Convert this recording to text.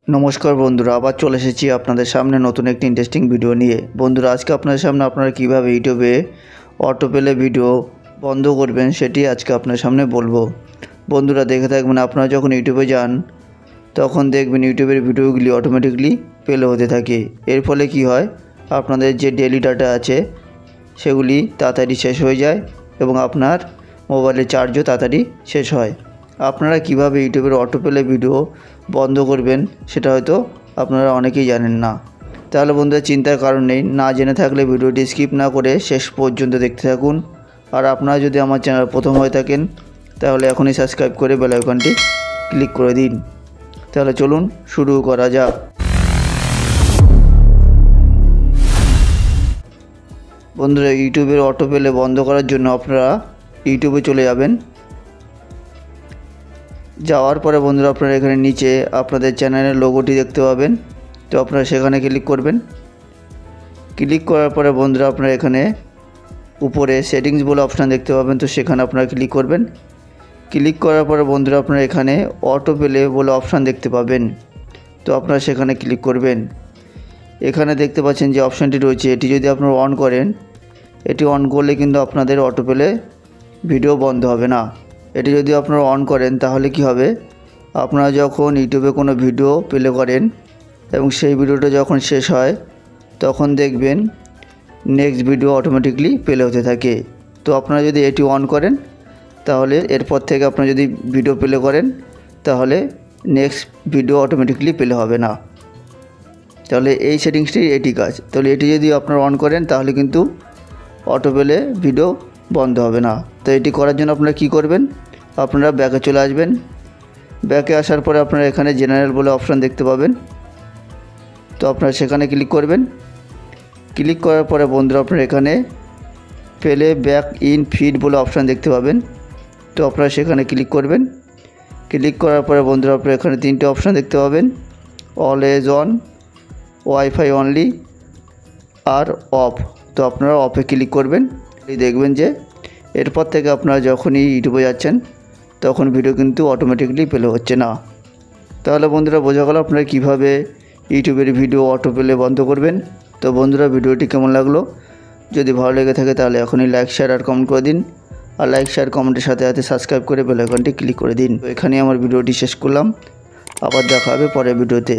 নমস্কার বন্ধুরা, আবার চলে এসেছি আপনাদের সামনে নতুন একটি ইন্টারেস্টিং ভিডিও নিয়ে। বন্ধুরা, আজকে আপনাদের সামনে আপনারা কীভাবে ইউটিউবে অটো প্লে ভিডিও বন্ধ করবেন সেটি আজকে আপনার সামনে বলবো। বন্ধুরা, দেখে থাকবেন আপনারা যখন ইউটিউবে যান তখন দেখবেন ইউটিউবের ভিডিওগুলি অটোমেটিকলি প্লে হতে থাকে। এর ফলে কি হয়, আপনাদের যে ডেইলি ডাটা আছে সেগুলি তাড়াতাড়ি শেষ হয়ে যায় এবং আপনার মোবাইলের চার্জও তাড়াতাড়ি শেষ হয়। আপনারা কিভাবে ইউটিউবের অটো প্লে ভিডিও বন্ধ করবেন সেটা হয়তো আপনারা অনেকেই জানেন না। তাহলে বন্ধুরা, চিন্তার কারণ নেই, না জেনে থাকলে ভিডিওটি স্কিপ না করে শেষ পর্যন্ত দেখতে থাকুন। আর আপনারা যদি আমার চ্যানেল প্রথম হয়ে থাকেন তাহলে এখনই সাবস্ক্রাইব করে বেল আইকনটি ক্লিক করে দিন। তাহলে চলুন শুরু করা যাক। বন্ধুরা, ইউটিউবের অটো প্লে বন্ধ করার জন্য আপনারা ইউটিউবে চলে যাবেন। যাওয়ার পরে বন্ধুরা, আপনারা এখানে নিচে আপনাদের চ্যানেলের লোগোটি দেখতে পাবেন, তো আপনারা সেখানে ক্লিক করবেন। ক্লিক করার পরে বন্ধুরা, আপনারা এখানে উপরে সেটিংস বলে অপশান দেখতে পাবেন, তো সেখানে আপনারা ক্লিক করবেন। ক্লিক করার পরে বন্ধুরা, আপনারা এখানে অটো প্লে বলে অপশান দেখতে পাবেন, তো আপনারা সেখানে ক্লিক করবেন। এখানে দেখতে পাচ্ছেন যে অপশানটি রয়েছে, এটি যদি আপনারা অন করেন, এটি অন করলে কিন্তু আপনাদের অটো প্লে ভিডিও বন্ধ হবে না। এটি যদি আপনারা অন করেন তাহলে কি হবে, আপনারা যখন ইউটিউবে কোনো ভিডিও প্লে করেন এবং সেই ভিডিওটা যখন শেষ হয় তখন দেখবেন নেক্সট ভিডিও অটোমেটিকলি প্লে হতে থাকে। তো আপনারা যদি এটি অন করেন তাহলে এরপর থেকে আপনারা যদি ভিডিও প্লে করেন তাহলে নেক্সট ভিডিও অটোমেটিকলি প্লে হবে না। তাহলে এই সেটিংসটি এটি কাজ। তাহলে এটি যদি আপনারা অন করেন তাহলে কিন্তু অটো প্লে ভিডিও বন্ধ হবে না। তো এটি করার জন্য আপনারা কী করবেন, আপনারা ব্যাকে চলে আসবেন। ব্যাকে আসার পরে আপনারা এখানে জেনারেল বলে অপশান দেখতে পাবেন, তো আপনারা সেখানে ক্লিক করবেন। ক্লিক করার পরে বন্ধুরা, আপনারা এখানে প্লে ব্যাক ইন ফিড বলে অপশান দেখতে পাবেন, তো আপনারা সেখানে ক্লিক করবেন। ক্লিক করার পরে বন্ধুরা, আপনারা এখানে তিনটে অপশান দেখতে পাবেন, অলওয়েজ অন, ওয়াইফাই অনলি আর অফ, তো আপনারা অফে ক্লিক করবেন। দেখবেন যে এরপর থেকে আপনারা যখনই ইউটিউবে যাচ্ছেন তখন ভিডিও কিন্তু অটোমেটিকলি প্লে হচ্ছে না। তাহলে বন্ধুরা, বোঝা গেল আপনারা কীভাবে ইউটিউবের ভিডিও অটো প্লে বন্ধ করবেন। তো বন্ধুরা, ভিডিওটি কেমন লাগলো, যদি ভালো লেগে থাকে তাহলে এখনই লাইক, শেয়ার আর কমেন্ট করে দিন। আর লাইক, শেয়ার, কমেন্টের সাথে সাথে সাবস্ক্রাইব করে বেল আইকনটি ক্লিক করে দিন। তো এখানেই আমার ভিডিওটি শেষ করলাম, আবার দেখা হবে পরের ভিডিওতে।